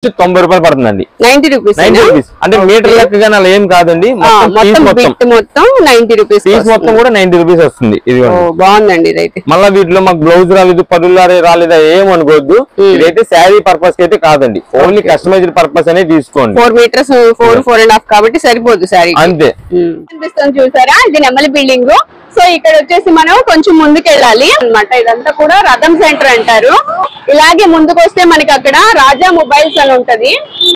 90 రూపాయలు పడుతుందండి. 90 rupees. 90 rupees అంటే మీటర్ లెక్కగా అలా ఏం కాదండి. మొత్తం 90 రూపీస్. పీస్ మొత్తం కూడా 90 రూపీస్ వస్తుంది. ఇది బాగుందండి. ఇదైతే మళ్ళీ వీటిలో మాకు బ్లౌజ్ రాలేదు, పరులు రాలేదా ఏమనుకోవద్దు. ఇదైతే శారీ పర్పస్ కి అయితే కాదండి, ఓన్లీ కస్టమైజ్డ్ పర్పస్ అనేది తీసుకోండి. 4 మీటర్స్ 4.5 కాబట్టి సరిపోదు శారీ అంతే. కనిపిస్తుంది చూసారా, ఇది నెమలి బిల్డింగ్. సో ఇక్కడ వచ్చేసి మనం కొంచెం ముందుకు వెళ్ళాలి అన్నమాట. ఇదంతా కూడా రథం సెంటర్ అంటారు. ఇలాగే ముందుకు వస్తే మనకి అక్కడ రాజా మొబైల్స్ అని ఉంటది.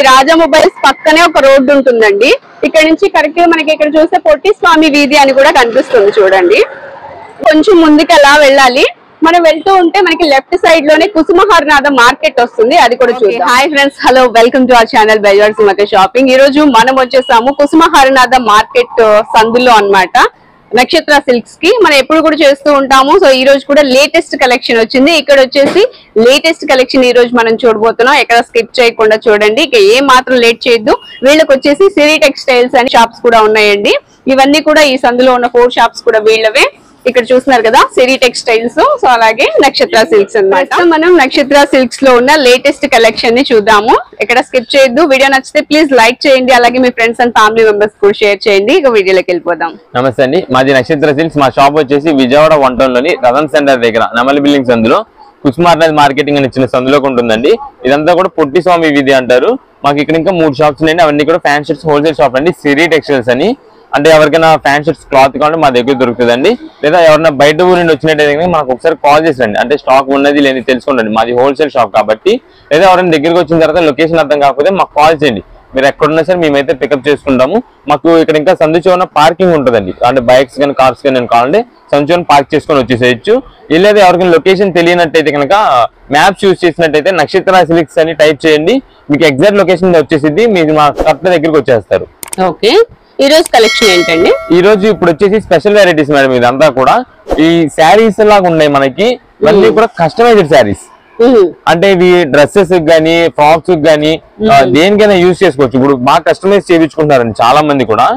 రాజా మొబైల్స్ పక్కనే ఒక రోడ్డు ఉంటుందండి. ఇక్కడ నుంచి కరెక్ట్ మనకి ఇక్కడ చూస్తే పొట్టి స్వామి వీధి అని కూడా కనిపిస్తుంది చూడండి. కొంచెం ముందుకు అలా వెళ్ళాలి. మనం వెళ్తూ ఉంటే మనకి లెఫ్ట్ సైడ్ లోనే కుసుమహరనాథ మార్కెట్ వస్తుంది, అది కూడా చూద్దాం. Hi friends, hello, welcome to our channel bizarre Sumathi shopping. ఈ రోజు మనం వచ్చేసాము కుసుమహరనాథ మార్కెట్ సందులో అన్నమాట, నక్షత్ర సిల్క్స్ కి. మనం ఎప్పుడు కూడా చేస్తూ ఉంటాము. సో ఈ రోజు కూడా లేటెస్ట్ కలెక్షన్ వచ్చింది. ఇక్కడ వచ్చేసి లేటెస్ట్ కలెక్షన్ ఈ రోజు మనం చూడబోతున్నాం. ఎక్కడ స్కిప్ చేయకుండా చూడండి. ఇక ఏ మాత్రం లేట్ చేయొద్దు. వీళ్ళకి వచ్చేసి సిరి టెక్స్టైల్స్ అని షాప్స్ కూడా ఉన్నాయండి. ఇవన్నీ కూడా ఈ సందులో ఉన్న 4 షాప్స్ కూడా వీళ్ళవే. ఇక్కడ చూస్తున్నారు కదా సిరి టెక్స్టైల్స్, సో అలాగే నక్షత్ర సిల్క్స్ అన్నమాట. మనం నక్షత్ర సిల్క్స్ లో ఉన్న లేటెస్ట్ కలెక్షన్ ని చూద్దాము. ఇక్కడ స్కిప్ చేయొద్దు. వీడియో నచ్చితే ప్లీజ్ లైక్ చేయండి, అలాగే మీ ఫ్రెండ్స్ అండ్ ఫ్యామిలీ మెంబర్స్ కూడా షేర్ చేయండి. ఇక వీడియోలోకి వెళ్ళిపోదాం. నమస్తే అండి, మాది నక్షత్ర సిల్క్స్. మా షాప్ వచ్చేసి విజయవాడ 1 టౌన్ లోని రథం సెంటర్ దగ్గర నెమలి బిల్డింగ్ సందులో కుసుమహరనాథ మార్కెటింగ్ అని చిన్న సందులోకి ఉంటుందండి. ఇదంతా కూడా పొట్టి స్వామి వీధి అంటారు. మాకు ఇక్కడ ఇంకా 3 షాప్స్ ఉన్నాయండి. అవన్నీ కూడా ఫ్యాన్ షర్ట్స్ హోల్సేల్ షాప్ అండి, సిరి టెక్స్టైల్స్ అని. అంటే ఎవరికైనా ఫ్యాన్ షర్ట్స్ క్లాత్ కావాలంటే మా దగ్గర దొరుకుతుందండి. లేదా ఎవరైనా బయట ఊరి నుండి వచ్చినట్టయితే మనకు ఒకసారి కాల్ చేసండి, అంటే స్టాక్ ఉన్నది లేని తెలుసుకోండి. మాది హోల్సేల్ షాప్ కాబట్టి. లేదా ఎవరైనా దగ్గరికి వచ్చిన తర్వాత లొకేషన్ అర్థం కాకపోతే మాకు కాల్ చేయండి. మీరు ఎక్కడున్నా సరే మేమైతే పికప్ చేసుకుంటాము. మాకు ఇక్కడ ఇంకా సందు చివరన పార్కింగ్ ఉంటుందండి, అంటే బైక్స్ కానీ కార్స్ కానీ కావాలంటే సందు చివరన పార్క్ చేసుకొని వచ్చేసేయచ్చు. లేదా ఎవరికైనా లొకేషన్ తెలియనట్టయితే కనుక మ్యాప్స్ యూజ్ చేసినట్టయితే నక్షత్ర సిల్క్స్ అని టైప్ చేయండి, మీకు ఎగ్జాక్ట్ లొకేషన్ వచ్చేసింది, మీరు మా కరెక్ట్ దగ్గరికి వచ్చేస్తారు. ఓకే, ఈ రోజు కలెక్షన్ ఏంటండి? ఈ రోజు ఇప్పుడు వచ్చేసి స్పెషల్ వెరైటీస్ మేడం. ఇదంతా కూడా ఈ శారీస్ లాగా ఉన్నాయి మనకి, ఇవన్నీ కూడా కస్టమైజ్డ్ శారీస్. అంటే ఇవి డ్రెస్సెస్ గానీ ఫ్రాక్స్ గానీ దేనికైనా యూజ్ చేసుకోవచ్చు. ఇప్పుడు బాగా కస్టమైజ్ చేయించుకుంటారండి చాలా మంది కూడా,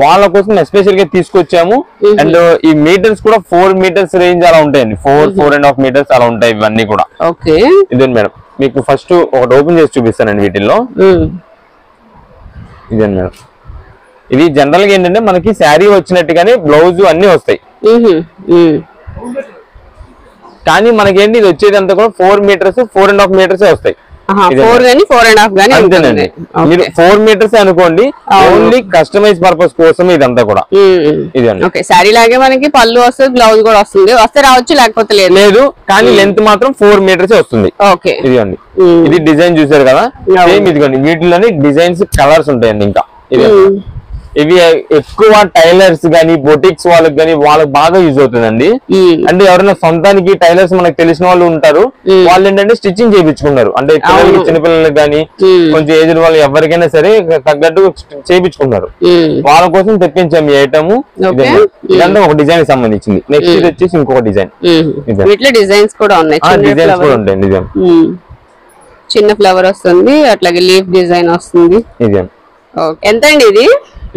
వాళ్ళ కోసం ఎస్పెషల్ గా తీసుకొచ్చాము. అండ్ ఈ మీటర్స్ కూడా 4 మీటర్స్ రేంజ్ అలా ఉంటాయండి, 4.5 మీటర్స్ అలా ఉంటాయి ఇవన్నీ కూడా. ఇదే మేడం, మీకు ఫస్ట్ ఒకటి ఓపెన్ చేసి చూపిస్తానండి వీటిల్లో. ఇదే మేడం, ఇది జనరల్ గా ఏంటంటే మనకి శారీ వచ్చినట్టుగానే బ్లౌజ్ అన్ని వస్తాయి. కానీ మనకేంటి ఇది వచ్చేది అంతా కూడా 4 మీటర్స్ 4.5 మీటర్స్ వస్తాయి. అంతేనండి, మీరు 4 మీటర్స్ అనుకోండి, ఓన్లీ కస్టమైజ్ పర్పస్ కోసం ఇదంతా కూడా. ఇదండి శారీ లాగే మనకి పళ్ళు వస్తుంది, బ్లౌజ్ కూడా వస్తుంది. వస్తే రావచ్చు, లేకపోతే లేదు. కానీ లెంత్ మాత్రం 4 మీటర్స్ వస్తుంది. ఇదిగోండి, ఇది డిజైన్ చూసారు కదా, సేమ్ ఇదిగోండి. వీటిలోని డిజైన్స్ కలర్స్ ఉంటాయండి. ఇంకా ఇవి ఎక్కువ టైలర్స్ గానీ బొటిక్స్ వాళ్ళకి గానీ వాళ్ళకి బాగా యూజ్ అవుతుందండి. అంటే ఎవరైనా సొంతానికి టైలర్స్ మనకు తెలిసిన వాళ్ళు ఉంటారు, వాళ్ళు ఏంటంటే స్టిచ్చింగ్ చేయించుకున్నారు. అంటే పిల్లలకి చిన్నపిల్లలకి గానీ కొంచెం ఏజ్డ్ వాళ్ళు ఎవరికైనా సరే తగ్గట్టు చేయించుకున్నారు. వాళ్ళ కోసం తెప్పించాము ఈ ఐటమ్. ఇదంతా ఒక డిజైన్ కి సంబంధించింది. నెక్స్ట్ ఇది వచ్చేసి ఇంకొక డిజైన్. డిజైన్స్ కూడా ఉన్నాయి, డిజైన్స్ కూడా ఉంటాయి. డిజైన్ చిన్న ఫ్లవర్ వస్తుంది, అట్లాగే లీఫ్ డిజైన్ వస్తుంది. ఎంత అండి ఇది?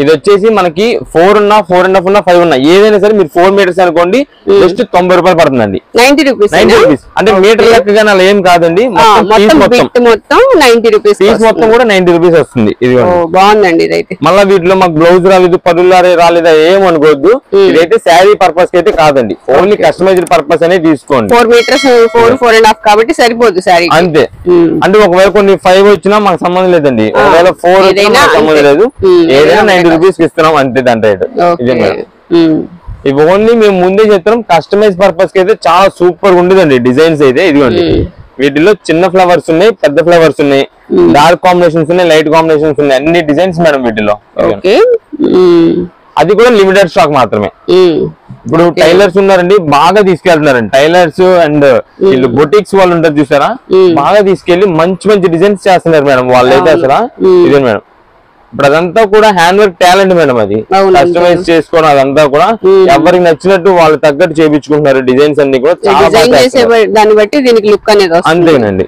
ఇది వచ్చేసి మనకి 4 ఉన్నా 4.5 ఉన్నా 5 ఉన్నా ఏదైనా సరే మీరు 4 మీటర్స్ అనుకోండి, జస్ట్ 90 రూపాయలు పడుతుందండి. 90 రూపీస్. అంటే మీటర్ లెక్కగా అలా ఏం కాదండి, మొత్తం 90 రూపీస్. పీస్ మొత్తం కూడా 90 రూపీస్ వస్తుంది. ఇది బాగుందండి. ఇదైతే మళ్ళీ వీటిలో మాకు బ్లౌజ్ రాలేదు, పరులు రాలేదా ఏమనుకోవద్దు. ఇదైతే శారీ పర్పస్ కి అయితే కాదండి, ఓన్లీ కస్టమైజ్డ్ పర్పస్ అనేది తీసుకోండి. 4 మీటర్స్ 4.5 కాబట్టి సరిపోదు శారీ. అంతే. అంటే ఒకవేళ కొన్ని 5 వచ్చినా మాకు సంబంధం లేదండి, ఒకవేళ 4 వచ్చినా సంబంధం లేదు, ఏదైనా 90 రూపీస్ కి ఇస్తున్నాం అంతే దాని రేట్. ఇవి ఓన్లీ మేము ముందే చెప్తున్నాం, కస్టమైజ్ పర్పస్ కి అయితే చాలా సూపర్ గా ఉండేదండి డిజైన్స్ అయితే. ఇదిగోండి, వీటిలో చిన్న ఫ్లవర్స్ ఉన్నాయి, పెద్ద ఫ్లవర్స్ ఉన్నాయి, డార్క్ కాంబినేషన్స్ ఉన్నాయి, లైట్ కాంబినేషన్స్ ఉన్నాయి, అన్ని డిజైన్స్ మేడం వీటిలో. అది కూడా లిమిటెడ్ స్టాక్ మాత్రమే. ఇప్పుడు టైలర్స్ ఉన్నారండి, బాగా తీసుకెళ్తున్నారండి టైలర్స్ అండ్ వీళ్ళు బొటిక్స్ వాళ్ళు ఉంటారు చూసారా, బాగా తీసుకెళ్లి మంచి మంచి డిజైన్స్ చేస్తున్నారు మేడం వాళ్ళైతే అసలు. ఇదే మేడం, ఇప్పుడు అదంతా కూడా హ్యాండ్ వర్క్ టాలెంట్ మేడం, అది కస్టమైజ్ చేసుకోవడం అదంతా కూడా ఎవరికి నచ్చినట్టు వాళ్ళు తగ్గట్టు చేయించుకుంటున్నారు. డిజైన్స్ అన్ని కూడా దాన్ని బట్టి దీనికి లుక్ అనేది అంతేనండి.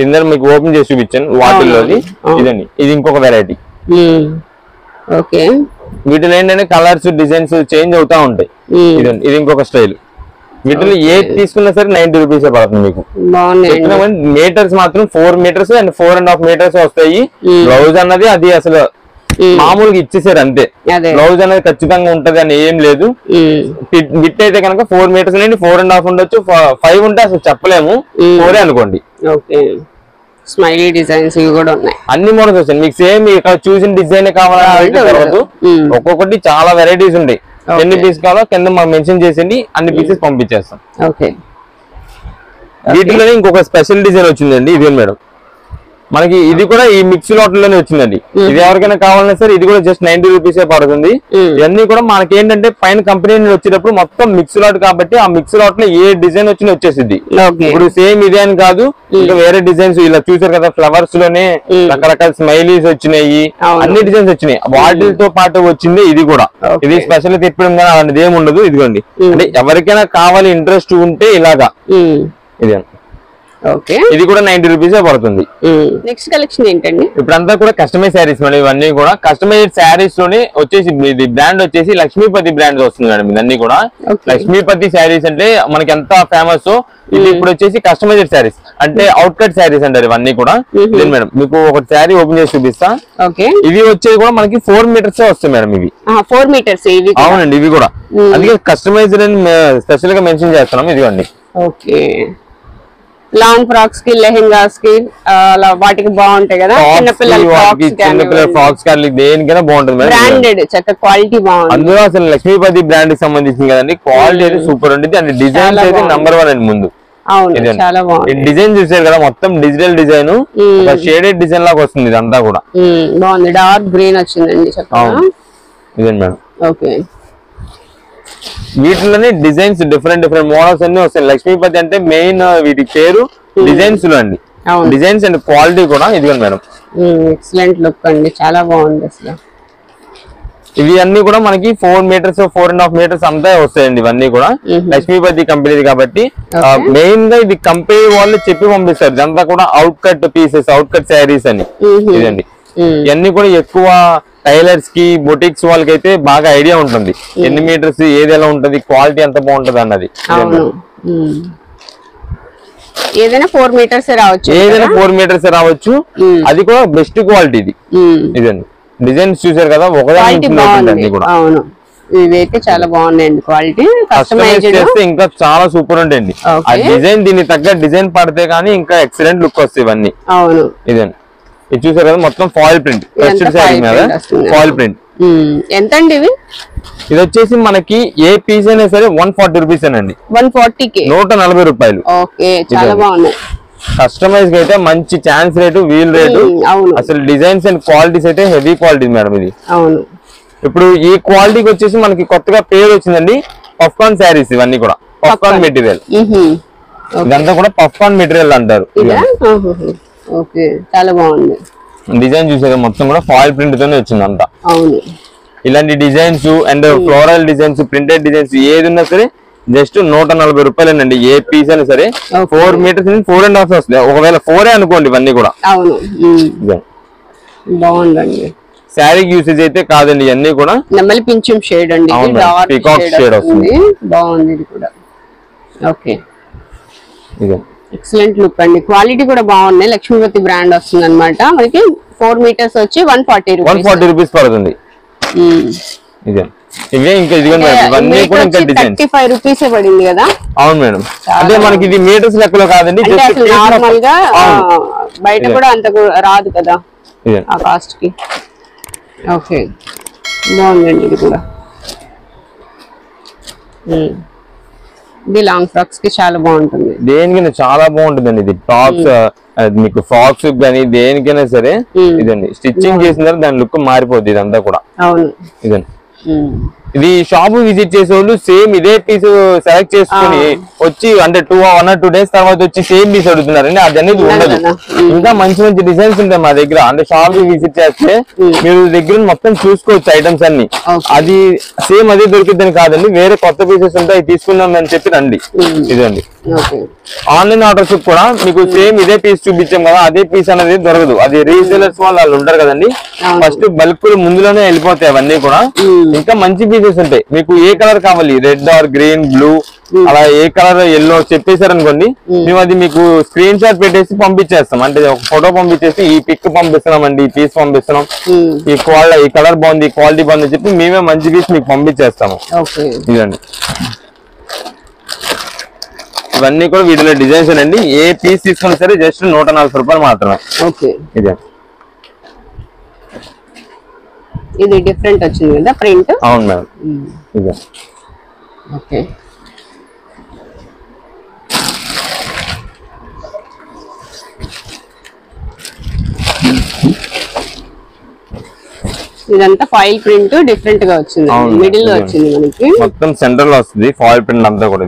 ఇది మీకు ఓపెన్ చేసి చూపించాను వాటిల్లోది. ఇదండి, ఇది ఇంకొక వెరైటీ. వీటిలో ఏంటంటే కలర్స్ డిజైన్స్ చేంజ్ అవుతా ఉంటాయి. ఇదండి, ఇది ఇంకొక స్టైల్. వీటిలో ఏది తీసుకున్నా సరే 90 రూపీస్ పడుతుంది మీకు. మీటర్స్ మాత్రం 4 మీటర్స్ అండ్ 4.5 మీటర్స్ వస్తాయి. బ్లౌజ్ అన్నది అది అసలు మామూలుగా ఇచ్చేసారు అంతే. బ్లౌజ్ అనేది ఖచ్చితంగా ఉంటది అని ఏం లేదు. బిట్ అయితే కనుక 4 మీటర్స్ నుండి 4.5 ఉండొచ్చు, 5 ఉంటే అసలు చెప్పలేము, 4 అనుకోండి. స్మైలీ డిజైన్స్ ఇవి కూడా ఉన్నాయి, అన్ని మోడల్స్ వచ్చాయి. మీకు సేమ్ ఇక్కడ చూసిన డిజైన్ కావాలంటే తర్వాత ఒక్కొక్కటి చాలా వెరైటీస్ ఉంటాయి. ఎన్ని పీస్ కావాలో కింద మనం మెన్షన్ చేసింది, అన్ని పీసెస్ పంపించేస్తాం. వీటిలోనే ఇంకొక స్పెషల్ డిజైన్ వచ్చిందండి. ఇదే మేడం మనకి ఇది కూడా ఈ మిక్స్ లాట్ లోనే వచ్చిందండి. ఇది ఎవరికైనా కావాలన్నా సరే ఇది కూడా జస్ట్ 90 రూపీసే పడుతుంది. ఇవన్నీ కూడా మనకి ఏంటంటే పైన కంపెనీ నుండి వచ్చేటప్పుడు మొత్తం మిక్స్ లాట్ కాబట్టి ఆ మిక్స్ లాట్ లో ఏ డిజైన్ వచ్చినా వచ్చేసింది. ఇప్పుడు సేమ్ ఇదే అని కాదు, ఇంకా వేరే డిజైన్స్ ఇలా చూసారు కదా, ఫ్లవర్స్ లోనే రకరకాల స్మైలీస్ వచ్చినాయి, అన్ని డిజైన్స్ వచ్చినాయి. వాటితో పాటు వచ్చింది ఇది కూడా. ఇది స్పెషల్ తిప్పడం కానీ అలాంటిది ఏమి ఉండదు. ఇదిగోండి, అంటే ఎవరికైనా కావాలి ఇంట్రెస్ట్ ఉంటే ఇలాగా ఇది ఇది కూడా 90 రూపీసే పడుతుంది. నెక్స్ట్ కలెక్షన్ ఏంటండి? ఇప్పుడంతా కూడా కస్టమైజ్ శారీస్ మేడం. ఇవన్నీ కూడా కస్టమైజ్డ్ శారీస్ లోనే వచ్చేసి ఇది బ్రాండ్ వచ్చేసి లక్ష్మీపతి బ్రాండ్ వస్తుంది మేడం. ఇవన్నీ కూడా లక్ష్మీపతి శారీస్ అంటే మనకి ఎంత ఫేమస్. ఇది ఇప్పుడు వచ్చేసి కస్టమైజ్డ్ శారీస్ అంటే అవుట్ కట్ శారీస్ అంటారు ఇవన్నీ కూడా. మేడం మీకు ఒక శారీ ఓపెన్ చేసి చూపిస్తా. ఇవి వచ్చేది కూడా మనకి 4 మీటర్స్ వస్తాయి మేడం. ఇవి 4 మీటర్స్ అవునండి. ఇవి కూడా అందుకే కస్టమైజ్డ్ అని స్పెషల్ గా మెన్షన్ చేస్తున్నాం. ఇదిగోండి. లాంగ్ ఫ్రాక్స్ కి, లెహెంగాస్ కి అలా వాటికి బాగుంటాయి కదా. చిన్నపిల్లల ఫ్రాక్స్ దేనికైనా బాగుంటుంది. బ్రాండెడ్ చక్క క్వాలిటీ బాగుంది. అందులో అసలు లక్ష్మీపతి బ్రాండ్ కి సంబంధించింది కదండి. క్వాలిటీ అయితే సూపర్ ఉంటుంది. అండ్ డిజైన్స్ అయితే నంబర్ 1 అండి. ముందు చాలా బాగుంది. డిజైన్ చూసారు కదా, మొత్తం డిజిటల్ డిజైన్, షేడెడ్ డిజైన్ లాగా వస్తుంది. ఇదంతా కూడా బాగుంది. డార్క్ గ్రీన్ వచ్చిందండి చక్కగా. ఇదే మేడం. వీటిలోనే డిజైన్స్ డిఫరెంట్ మోడల్స్ అన్ని వస్తాయి. లక్ష్మీపతి అంటే మెయిన్ వీటి పేరు డిజైన్స్ లో అండి. డిజైన్స్ అండ్ క్వాలిటీ కూడా. ఇదిగోండి మేడం, ఎక్సలెంట్ లుక్ అండి, చాలా బాగుంది అసలు. ఇవి అన్ని కూడా మనకి 4 మీటర్స్ 4.5 మీటర్స్ అంతా వస్తాయండి. ఇవన్నీ కూడా లక్ష్మీపతి కంపెనీ కాబట్టి మెయిన్ గా ఇది కంపెనీ వాళ్ళు చెప్పి పంపిస్తారు. ఇదంతా కూడా out cut pieces, out cut saris అని. ఇదండి, ఇవన్నీ కూడా ఎక్కువ టైలర్స్ కి, బొటిక్స్ వాళ్ళకి అయితే బాగా ఐడియా ఉంటుంది. ఎన్ని మీటర్స్ ఏది ఎలా ఉంటది, క్వాలిటీ ఎంత బాగుంటది అన్నది. ఏదైనా 4 మీటర్స్ రావచ్చు, ఏదైనా 4 మీటర్స్ రావచ్చు. అది కూడా బెస్ట్ క్వాలిటీ. ఇది ఇదండి, డిజైన్స్ చూసారు కదా, ఒకదాని కూడా. అవును, ఇవైతే చాలా బాగున్నాయండి. క్వాలిటీ కస్టమైజ్ చేస్తే ఇంకా చాలా సూపర్ ఉంటాయండి. ఆ డిజైన్ దీనికి తగ్గ డిజైన్ పడితే కానీ ఇంకా ఎక్సలెంట్ లుక్ వస్తాయి ఇవన్నీ. అవును, ఇదండి. ఇది చూసారు కదా, మొత్తం ఫాయిల్ ప్రింట్, టెస్టెడ్ శారీ మీద ఫాయిల్ ప్రింట్. ఎంత అండి ఇవి? ఇది వచ్చేసి మనకి ఏ పీస్ అయినా సరే 140 రూపీస్ అండి. 140 రూపాయలు. చాలా బాగున్నాయి. కస్టమైజ్ అయితే మంచి ఛాన్స్ రేటు, వీల్ రేటు. అసలు డిజైన్స్ అండ్ క్వాలిటీస్ అయితే హెవీ క్వాలిటీ మేడం. ఇది ఇప్పుడు ఈ క్వాలిటీకి వచ్చేసి మనకి కొత్తగా పేరు వచ్చిందండి, పఫ్కార్న్ శారీస్. ఇవన్నీ కూడా పఫ్కార్న్ మెటీరియల్. ఇదంతా కూడా పఫ్కార్న్ మెటీరియల్ అంటారు. చాలా బాగుంది. డిజైన్ చూసేది మొత్తం కూడా ఫాయిల్ ప్రింట్ తోనే వచ్చింది అంతా. ఇలాంటి designs and floral designs, printed designs ఏది ఉన్నా సరే జస్ట్ 140 రూపాయలేనండి. ఏ పీస్ అయినా సరే 4 మీటర్స్ 4.5 వస్తాయి. ఒకవేళ 4 అనుకోండి ఇవన్నీ కూడా. బాగుందండి. శారీకి యూసేజ్ అయితే కాదండి, ఇవన్నీ కూడా నెమలి పింఛం షేడ్ అండి, పీకాక్ షేడ్ వస్తుంది. బాగుంది ఇది కూడా. ఓకే, ఎక్సలెంట్ లుక్ అండి. క్వాలిటీ కూడా బాగున్నాయి. లక్ష్మీపతి బ్రాండ్ వస్తుంది అనమాట. మనకి 4 మీటర్స్ వచ్చి 140 రూపీస్ పడుతుంది. ఇవే ఇంకా ఇదిగోండి, ఇవన్నీ కూడా ఇంకా డిజైన్ 35 రూపీస్ పడింది కదా. అవును మేడం, అంటే మనకి ఇది మీటర్స్ లెక్కలో కాదండి, నార్మల్ గా బయట కూడా అంత రాదు కదా ఆ కాస్ట్ కి. ఓకే, బాగుందండి ఇది కూడా. ఇది లాంగ్ ఫ్రాక్స్ కి చాలా బాగుంటుంది. దేనికైనా చాలా బాగుంటుందండి ఇది. టాప్స్ మీకు ఫ్రాక్స్ కానీ దేనికైనా సరే ఇదండి, స్టిచ్చింగ్ చేసిన తర్వాత దాని లుక్ మారిపోద్ది. ఇదంతా కూడా ఇదండి. ఇది షాప్ విజిట్ చేసే వాళ్ళు సేమ్ ఇదే పీస్ సెలెక్ట్ చేసుకుని వచ్చి అంటే 1 or 2 days తర్వాత వచ్చి సేమ్ పీస్ అడుగుతున్నారండి. అది అనేది ఉండదు. ఇంకా మంచి మంచి డిజైన్స్ ఉంటాయి మా దగ్గర. అంటే షాప్ విజిట్ చేస్తే మీరు దగ్గర మొత్తం చూసుకోవచ్చు ఐటమ్స్ అన్ని. అది సేమ్ అదే దొరికిద్దని కాదండి, వేరే కొత్త పీసెస్ ఉంటాయి తీసుకుందాం అని చెప్పి రండి. ఇదండి, ఆన్లైన్ ఆర్డర్స్ కూడా మీకు సేమ్ ఇదే పీస్ చూపించాం కదా, అదే పీస్ అనేది దొరకదు. అది రీసేలర్స్ వాళ్ళు ఉంటారు కదండి, ఫస్ట్ బల్క్ ముందులోనే వెళ్ళిపోతాయి అవన్నీ కూడా. ఇంకా మంచి పీసెస్ ఉంటాయి. మీకు ఏ కలర్ కావాలి, రెడ్ ఆర్ గ్రీన్, బ్లూ, అలా ఏ కలర్ ఎల్లో చెప్పేశారు అనుకోండి, మేము అది మీకు స్క్రీన్ షాట్ పెట్టేసి పంపించేస్తాం. అంటే ఒక ఫోటో పంపించేసి ఈ పిక్ పంపిస్తున్నాం అండి, ఈ పీస్ పంపిస్తున్నాం, ఈ కలర్ బాగుంది, క్వాలిటీ బాగుంది అని చెప్పి మేమే మంచి పీస్ మీకు పంపించేస్తాము. ఇదండి, ఇవన్నీ కూడా వీటిలో డిజైన్స్ అండి. ఏ పీస్ తీసుకున్నా సరే జస్ట్ 140 రూపాయలు మాత్రమే. ఇదే ఇది డిఫరెంట్ వచ్చింది కదా ప్రింట్. అవును మేడం. ఇదే ఓకే, ఇదంతా ఫాయిల్ ప్రింట్ డిఫరెంట్ గా వచ్చింది, మిడిల్ లో వచ్చింది మనకి, మొత్తం సెంటర్ లో వస్తుంది ఫాయిల్ ప్రింట్ అంతా కూడా.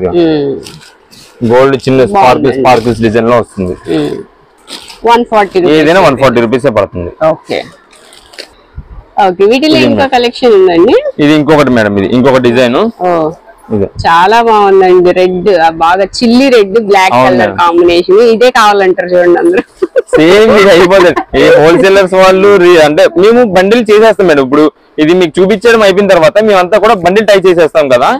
గోల్డ్ చిన్న స్పార్కిల్స్ డిజైన్ లో వస్తుంది. 140 ఏదైనా 140 రూపీస్ పడుతుంది. ఓకే ఓకే, వీటిలో ఇంకా కలెక్షన్ ఉందండి. ఇది ఇంకొకటి మేడం, ఇది ఇంకొక డిజైన్. చాలా బాగుందండి, రెడ్ బాగా chilli red black colour combination. ఇదే కావాలంటారు చూడండి అందరూ. సేమ్ అయిపోతుంది. ఏ హోల్సేలర్స్ వాళ్ళు అంటే మేము బండిల్ చేసేస్తాం మేడం. ఇప్పుడు ఇది మీకు చూపించడం అయిపోయిన తర్వాత మేమంతా కూడా బండిల్ టై చేసేస్తాం కదా,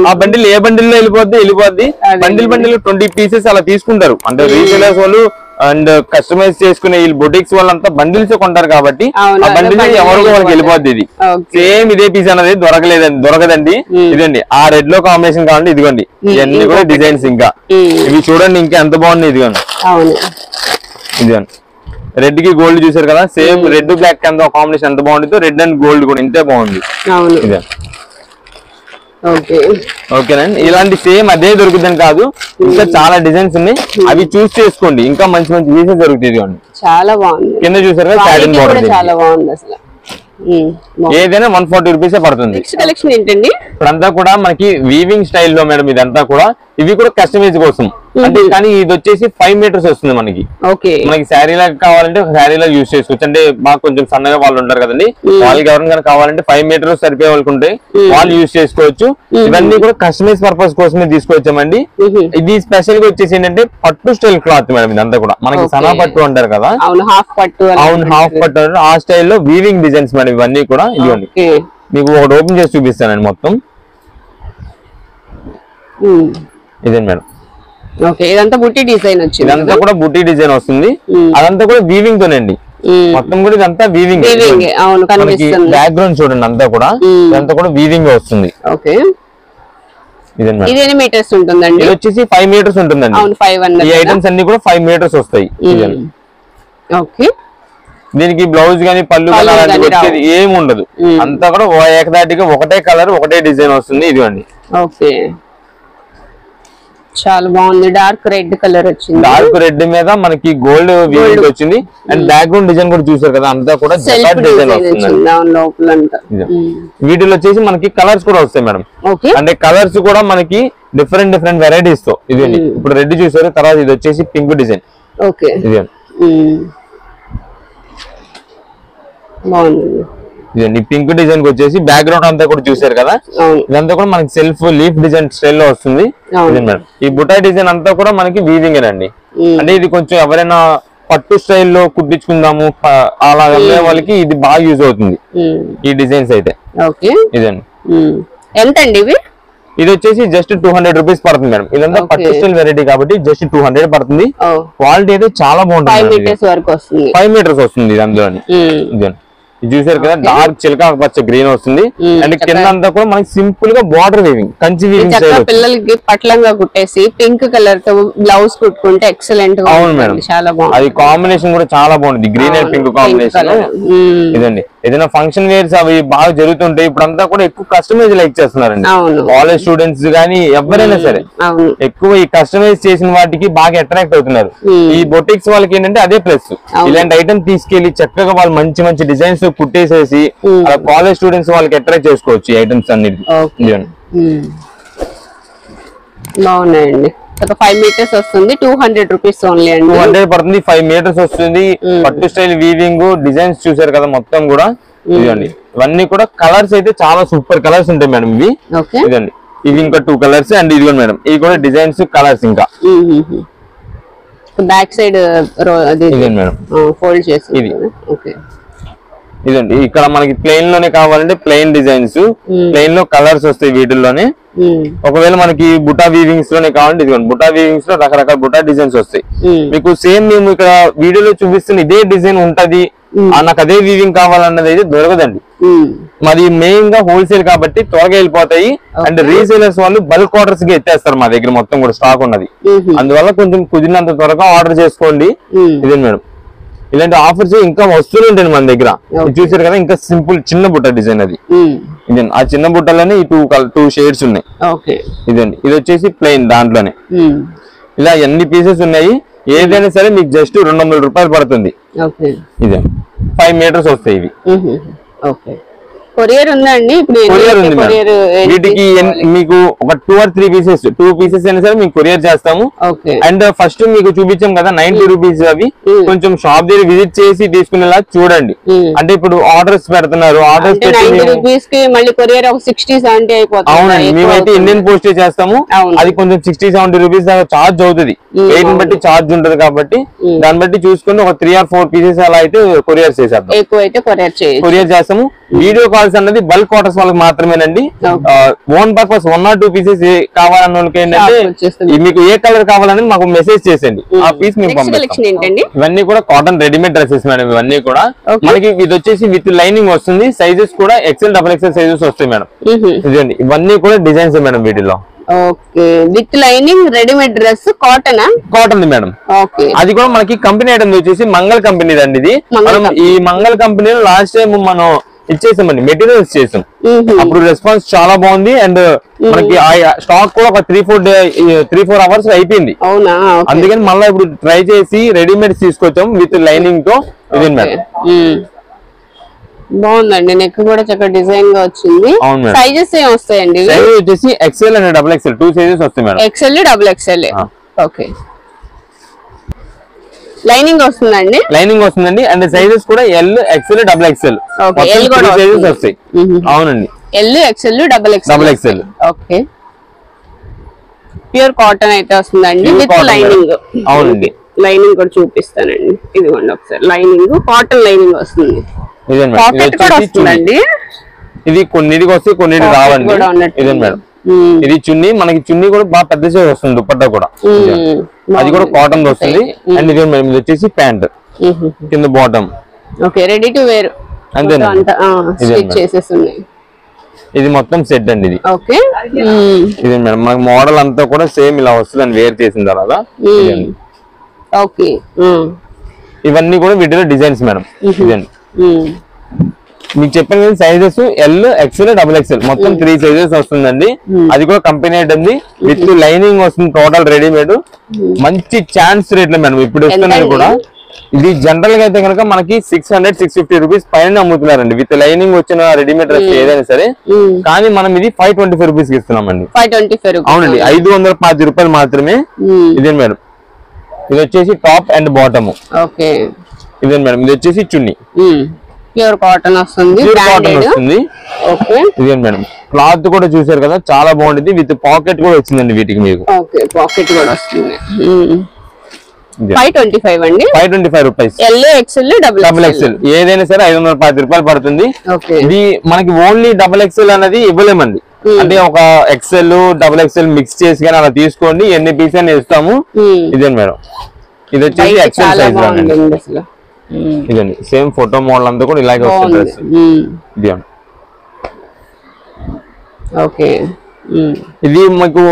ఆ బండిల్ ఏ బండిల్ లో వెళ్ళిపోద్ది. బండిల్ 20 పీసెస్ అలా తీసుకుంటారు. అంటే రీసేలర్స్ వాళ్ళు అండ్ కస్టమైజ్ చేసుకునే ఈ బొటిక్స్ వాళ్ళంతా బండిల్స్ కొంటారు కాబట్టి ఆ బండిల్ ఎవరికో వాళ్ళకి వెళ్ళిపోద్ది. ఇది సేమ్ ఇదే పీస్ అనేది దొరకదండి. ఇదండి ఆ రెడ్ లో కాంబినేషన్ కావాలంటే ఇదిగోండి, ఇవన్నీ కూడా డిజైన్స్. ఇంకా ఇవి చూడండి ఇంకా ఎంత బాగుంది. ఇదిగోండి, ఇదిగోండి రెడ్ కి గోల్డ్ చూసారు కదా, సేమ్ రెడ్ బ్లాక్ ఎంత కాంబినేషన్ ఎంత బాగుంటుందో రెడ్ అండ్ గోల్డ్ కూడా ఇంతే బాగుంది. ఇదే ఓకేనండి, ఇలాంటి సేమ్ అదే దొరుకుతుంది కాదు, ఇంకా చాలా డిజైన్స్ ఉన్నాయి. అవి చూస్ చేసుకోండి, ఇంకా మంచి మంచి పీసెస్ దొరుకుతాయి. చాలా బాగుంది. కింద చూసారు కదా సాటిన్ బోర్డర్, చాలా బాగుంది అసలు. ఏదైనా 140 రూపీస్ పడుతుంది. కలెక్షన్ ఏంటండి? ఇప్పుడంతా కూడా మనకి వీవింగ్ స్టైల్లో మేడం ఇదంతా కూడా. ఇవి కూడా కస్టమైజ్ కోసం అంటే, కానీ ఇది వచ్చేసి 5 మీటర్స్ వస్తుంది మనకి. మనకి శారీ లాగా కావాలంటే శారీ లాగా యూజ్ చేసుకోవచ్చు. అంటే బాగా కొంచెం సన్నగా వాళ్ళు ఉంటారు కదండి, వాళ్ళకి ఎవరికైనా కావాలంటే 5 మీటర్స్ సరిపోయే వాళ్ళకి ఉంటే వాళ్ళు యూజ్ చేసుకోవచ్చు. ఇవన్నీ కూడా కస్టమైజ్ పర్పస్ కోసమే తీసుకొచ్చామండి. ఇది స్పెషల్ గా వచ్చేసి ఏంటంటే పట్టు స్టైల్ క్లాత్ మేడం. ఇదంతా కూడా మనకి సనా పట్టు అంటారు కదా, అవును హాఫ్ పట్టు ఆ స్టైల్లో వీవింగ్ డిజైన్స్ మేడం ఇవన్నీ కూడా. ఇదిగోండి మీకు ఒకటి ఓపెన్ చేసి చూపిస్తానండి మొత్తం. ఇదే మేడం, ఇదంతా బుట్టి డిజైన్ వచ్చింది. ఇదంతా కూడా బుట్టి డిజైన్ వస్తుంది. అదంతా కూడా వీవింగ్ తోనండి మొత్తం కూడా. ఇదంతా వీవింగ్. బ్యాక్ గ్రౌండ్ చూడండి అంతా కూడా, ఇదంతా కూడా వీవింగ్ వస్తుంది. ఇది ఎన్ని మీటర్స్ ఉంటుందండి? ఇది వచ్చేసి 5 మీటర్స్ ఉంటుందండి. ఈ ఐటమ్స్ అన్ని కూడా 5 మీటర్స్ వస్తాయి. దీనికి బ్లౌజ్ గానీ పళ్ళు కానీ వచ్చేది ఏమి ఉండదు. అంతా కూడా ఏకదాటిగా ఒకటే కలర్ ఒకటే డిజైన్ వస్తుంది. ఇదిగోండి, చాలా బాగుంది. డార్క్ రెడ్ కలర్ వచ్చింది. డార్క్ రెడ్ మీద మనకి గోల్డ్ వీవింగ్ వచ్చింది. అండ్ బ్యాక్గ్రౌండ్ డిజైన్ కూడా చూసారు కదా, అంతా కూడా డిజైన్ వస్తుంది. వీటిలో వచ్చేసి మనకి కలర్స్ కూడా వస్తాయి మేడం. అంటే కలర్స్ కూడా మనకి డిఫరెంట్ వెరైటీస్ తో. ఇది ఇప్పుడు రెడ్ చూసారు, తర్వాత ఇది వచ్చేసి పింక్ డిజైన్. ఇది ఇదండి పింక్ డిజైన్ వచ్చేసి బ్యాక్గ్రౌండ్ అంతా కూడా చూసారు కదా, ఇదంతా కూడా మనకి సెల్ఫ్ లీఫ్ డిజైన్ స్టైల్లో వస్తుంది. ఈ బుటా డిజైన్ అంతా కూడా మనకి వీవింగ్ అండి. అంటే ఇది కొంచెం ఎవరైనా పట్టు స్టైల్లో కుట్టించుకుందాము అలా అమ్మే వాళ్ళకి ఇది బాగా యూజ్ అవుతుంది ఈ డిజైన్స్ అయితే. ఇదండి, ఎంత అండి ఇవి? ఇది వచ్చేసి జస్ట్ 200 రూపీస్ పడుతుంది మేడం. ఇదంతా పట్టు స్టైల్ వెరైటీ కాబట్టి జస్ట్ 200 పడుతుంది. క్వాలిటీ అయితే చాలా బాగుంటుంది. 5 మీటర్స్ వస్తుంది ఇది అందులోని. ఇదండి, ఇది చూసారు కదా, డార్క్ చిలకా పచ్చ గ్రీన్ వస్తుంది. అండ్ కింద అంతా కూడా మనకి సింపుల్ గా border weaving, Kanchi weaving style. పిల్లలకి పట్లంగా కుట్టేసి పింక్ కలర్ తో బ్లౌజ్ కుట్టుకుంటే ఎక్సలెంట్ గా. అవును మేడం, చాలా బాగుంది. అది కాంబినేషన్ కూడా చాలా బాగుంది, గ్రీన్ అండ్ పింక్ కాంబినేషన్. ఇదండి, ఏదైనా ఫంక్షన్ వేర్స్ అవి బాగా జరుగుతుంటాయి. ఇప్పుడు అంతా కూడా ఎక్కువ కస్టమైజ్ లైక్ చేస్తున్నారండి. కాలేజ్ స్టూడెంట్స్ గానీ ఎవరైనా సరే ఎక్కువ ఈ కస్టమైజ్ చేసిన వాటికి బాగా అట్రాక్ట్ అవుతున్నారు. ఈ బొటిక్స్ వాళ్ళకి ఏంటంటే అదే ప్లస్. ఇలాంటి ఐటమ్ తీసుకెళ్లి చక్కగా వాళ్ళు మంచి మంచి డిజైన్స్ కుట్టేసేసి అలా కాలేజ్ స్టూడెంట్స్ వాళ్ళకి అట్రాక్ట్ చేసుకోవచ్చు ఈ ఐటమ్స్ అన్నిటి. బాగున్నాయండి. 5 మీటర్స్ వస్తుంది, 200 రూపీస్ ఓన్లీ అండి. 200 పడుతుంది, 5 మీటర్స్ వస్తుంది. పట్టు స్టైల్ వీవింగ్ డిజైన్స్ చూసారు కదా మొత్తం కూడా. ఇదండి, ఇవన్నీ కూడా కలర్స్ అయితే చాలా సూపర్ కలర్స్ ఉంటాయి మేడం ఇవి. ఇదండి, ఇవి ఇంకా 2 కలర్స్. అండ్ ఇదిగో మేడం, ఇవి కూడా డిజైన్స్ కలర్స్. ఇంకా బ్యాక్ సైడ్ మేడం ఫోల్డ్ చేసి ఇది ఇదండి ఇక్కడ మనకి ప్లెయిన్ లోనే కావాలంటే ప్లెయిన్ డిజైన్స్, ప్లెయిన్ లో కలర్స్ వస్తాయి వీటిల్లోనే. ఒకవేళ మనకి బుటా వీవింగ్స్ లోనే కావాలంటే ఇదిగోండి బుటా వీవింగ్స్ లో రకరకాల బుటా డిజైన్స్ వస్తాయి. మీకు సేమ్ మేము ఇక్కడ వీడియోలో చూపిస్తున్న ఇదే డిజైన్ ఉంటది, నాకు అదే వీవింగ్ కావాలన్నది అయితే దొరకదండి. మరి మెయిన్ గా హోల్సేల్ కాబట్టి త్వరగా వెళ్ళిపోతాయి. అండ్ రీసేలర్స్ వాళ్ళు బల్క్ ఆర్డర్స్ గా ఎత్తేస్తారు మా దగ్గర మొత్తం కూడా స్టాక్ ఉన్నది. అందువల్ల కొంచెం కుదిరినంత త్వరగా ఆర్డర్ చేసుకోండి. ఇదే మేడం ఇలాంటి ఆఫర్స్ ఇంకా వస్తూనే ఉంటాయి మన దగ్గర. చూసారు కదా ఇంకా సింపుల్ చిన్న బుట్ట డిజైన్ అది. ఇదే ఆ చిన్న బుట్టలోనే ఈ టూ షేడ్స్ ఉన్నాయి. ఇదండి ఇది వచ్చేసి ప్లెయిన్ దాంట్లోనే ఇలా ఎన్ని పీసెస్ ఉన్నాయి. ఏదైనా సరే మీకు జస్ట్ 200 రూపాయలు పడుతుంది. ఇదే 5 మీటర్స్ వస్తాయి ఇవి. కొరియర్ ఉందండి కొరియర్ ఉంది వీటికి మీకు ఒక 2 or 3 పీసెస్ అయినా సరే మీకు కొరియర్ చేస్తాము. అండ్ ఫస్ట్ మీకు చూపించాం కదా 90 రూపీస్ అవి కొంచెం షాప్ దగ్గర విజిట్ చేసి తీసుకునేలా చూడండి. అంటే ఇప్పుడు ఆర్డర్స్ పెడుతున్నారు, ఆర్డర్స్ అవునండి మేమైతే ఇండియన్ పోస్ట్ చేస్తాము. అది కొంచెం 60-70 రూపీస్ చార్జ్ అవుతుంది, వెయిట్ బట్టి చార్జ్ ఉంటది కాబట్టి దాన్ని బట్టి చూసుకుని ఒక 3 or 4 పీసెస్ అలా అయితే కొరియర్ చేసేద్దాం, కొరియర్ చేస్తాము. వీడియో కాల్స్ అన్నది బల్క్ ఆర్డర్స్ వాళ్ళకి మాత్రమేనండి. ఓన్ పర్పస్ 1 or 2 పీసెస్ కావాలన్న వాళ్ళకి ఏంటంటే మీకు ఏ కలర్ కావాలని మాకు మెసేజ్ చేసేయండి, ఆ పీస్ మేము పంపిస్తాం. ఇవన్నీ కూడా కాటన్ రెడీమేడ్ డ్రెస్సెస్ మేడం. ఇవన్నీ కూడా మనకి ఇది వచ్చేసి విత్ లైనింగ్ వస్తుంది. సైజెస్ కూడా XL, XXL సైజెస్ వస్తాయి మేడం. ఇదండి ఇవన్నీ కూడా డిజైన్స్ మేడం వీటిలో. With lining readymade dress cotton madam. అది కూడా మనకి కంపెనీ ఐటమ్ వచ్చేసి మంగళ కంపెనీ అండి. ఇది మనం ఈ మంగళ కంపెనీలో లాస్ట్ టైం మనం ఇచ్చేసామండి, మెటీరియల్స్ చేసాం. అప్పుడు రెస్పాన్స్ చాలా బాగుంది. అండ్ మనకి స్టాక్ కూడా ఒక 3-4 అవర్స్ అయిపోయింది. అందుకని మళ్ళీ ఇప్పుడు ట్రై చేసి రెడీమేడ్స్ తీసుకొచ్చాం విత్ లైనింగ్ తో. ఇది మేడం బాగుందండి, నెక్ కూడా చక్కగా డిజైన్ గా వచ్చింది. సైజెస్ ఏం వస్తాయండి? సైజ్ వచ్చేసి XL and XXL 2 సైజెస్ వస్తాయి madam. XL, XXL. Okay lining వస్తుందండి? లైనింగ్ వస్తుందండి. అండ్ సైజెస్ కూడా L, XL, XXL సైజెస్ వస్తాయి. అవునండి L, XL, XXL. Okay pure cotton అయితే వస్తుందండి విత్ లైనింగ్. అవునండి లైనింగ్ కూడా చూపిస్తానండి. ఇదిగోండి ఒకసారి లైనింగ్, కాటన్ లైనింగ్ వస్తుంది. పాకెట్ కూడా వస్తుందండి. ఇది కొన్నిటికి వస్తే కొన్నిటికి రావండి. ఇదే మేడం ఇది చున్నీ, మనకి చున్నీ కూడా బాగా పెద్ద సైజ్ వస్తుంది. దుపట్టా కూడా అది కూడా కాటన్ వస్తుంది. అండ్ ఇది మేడం ఇది వచ్చేసి ప్యాంట్ కింద bottom. Okay ready to wear అంతేనా? ఇది మొత్తం సెట్ అండి. ఇది ఓకే ఇది మేడం మనకి మోడల్ అంతా కూడా సేమ్ ఇలా వస్తుంది అండి వేర్ చేసిన తర్వాత. ఓకే ఇవన్నీ కూడా వీటిలో డిజైన్స్ మేడం. ఇదండి మీకు చెప్పాను కదా సైజెస్ L, XL, XXL మొత్తం 3 సైజెస్ వస్తుందండి. అది కూడా కంపెనీ ఐటమ్ విత్ లైనింగ్ వస్తుంది. టోటల్ రెడీమేడ్ మంచి ఛాన్స్ రేట్ లో మేడం ఇప్పుడు వస్తున్నది కూడా. ఇది జనరల్ గా అయితే కనుక మనకి 600-650 రూపీస్ పైన అమ్ముతున్నారండి విత్ లైనింగ్ వచ్చిన రెడీమేడ్ డ్రెస్ ఏదైనా సరే. కానీ మనం ఇది 525 రూపీస్ కి ఇస్తున్నామండి. అవునండి 550 రూపాయలు మాత్రమే. ఇదే మేడం ఇది వచ్చేసి టాప్ అండ్ బాటమ్. ఇదే మేడం ఇది వచ్చేసి చున్నీ ప్యూర్ కాటన్ వస్తుంది. ఇదే మేడం క్లాత్ కూడా చూసారు కదా చాలా బాగుంటుంది. విత్ పాకెట్ కూడా వచ్చిందండి వీటికి మీకు. పాకెట్ కూడా వస్తుంది. 525 అండి. 525 రూపీస్. L, XL, XXL ఏదైనా సరే 510 రూపాయలు పడుతుంది. ఇది మనకి ఓన్లీ XXL అనేది ఇవ్వలేమండి. అంటే ఒక XL, XXL మిక్స్ చేసి కానీ అలా తీసుకోండి, ఎన్ని పీస్ అని ఇస్తాము. ఇదే మేడం ఇది వచ్చేసి XL సైజ్. ఇదండి సేమ్ ఫోటో మోడల్ అంతా కూడా ఇలాగే వస్తుంది డ్రెస్. ఇది ఇది మీకు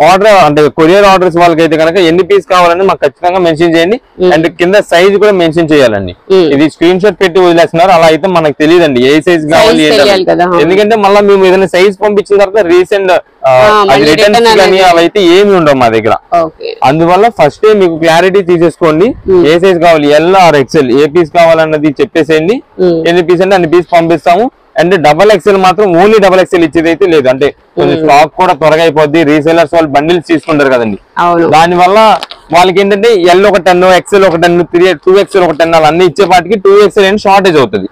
ఆర్డర్ అంటే కొరియర్ ఆర్డర్స్ వాళ్ళకైతే కనుక ఎన్ని పీస్ కావాలని మాకు ఖచ్చితంగా మెన్షన్ చేయండి. అండ్ కింద సైజ్ కూడా మెన్షన్ చేయాలండి. ఇది స్క్రీన్ షాట్ పెట్టి వదిలేస్తున్నారు, అలా అయితే మనకు తెలియదండి ఏ సైజ్ కావాలి. ఎందుకంటే మళ్ళీ మేము ఏదైనా సైజ్ పంపించిన తర్వాత రీసెంట్ రిటర్న్స్ కానీ అలా అయితే ఏమి ఉండవు మా దగ్గర. అందువల్ల ఫస్ట్ మీకు క్లారిటీ తీసేసుకోండి ఏ సైజ్ కావాలి, L or XL ఏ పీస్ కావాలన్నది చెప్పేసేయండి. ఎన్ని పీస్ అంటే అన్ని పీస్ పంపిస్తాము. అండ్ XXL మాత్రం ఓన్లీ XXL ఇచ్చేది అయితే లేదు. అంటే కొంచెం స్టాక్ కూడా త్వరగా అయిపోద్ది. రీసేలర్స్ వాళ్ళు బండిల్స్ తీసుకుంటారు కదండి, దాని వల్ల వాళ్ళకి ఏంటంటే L ఒక 10, XL ఒక 10, 2XL ఒక 10 అలా అన్ని ఇచ్చేపాటికి 2XL అని షార్టేజ్ అవుతుంది.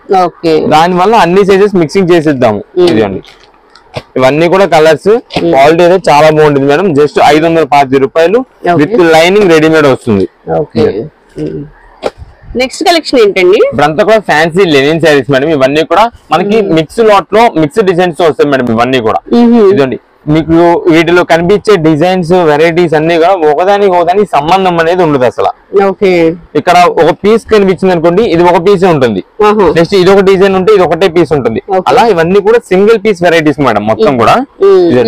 దాని వల్ల అన్ని సైజెస్ మిక్సింగ్ చేసేద్దాము. ఇదండి ఇవన్నీ కూడా కలర్స్. క్వాలిటీ అయితే చాలా బాగుంటుంది మేడం. జస్ట్ 550 రూపాయలు విత్ లైనింగ్ రెడీమేడ్ వస్తుంది. నెక్స్ట్ కలెక్షన్ ఏంటండి? ఇప్పుడంతా కూడా ఫ్యాన్సీ లెనిన్ శారీస్ మేడం. ఇవన్నీ కూడా మనకి మిక్స్ లాట్ లో మిక్స్ డిజైన్స్ తో వస్తాయి మేడం. ఇవన్నీ కూడా ఇదండి మీకు వీటిలో కనిపించే డిజైన్స్ వెరైటీస్ అన్ని కూడా ఒకదానికి సంబంధం అనేది ఉండదు అసలు. ఇక్కడ ఒక పీస్ కనిపించింది అనుకోండి, ఇది ఒక పీసే ఉంటుంది. నెక్స్ట్ ఇది ఒక డిజైన్ ఉంటే ఇది ఒకటే పీస్ ఉంటుంది. అలా ఇవన్నీ కూడా సింగిల్ పీస్ వెరైటీస్ మేడం. మొత్తం కూడా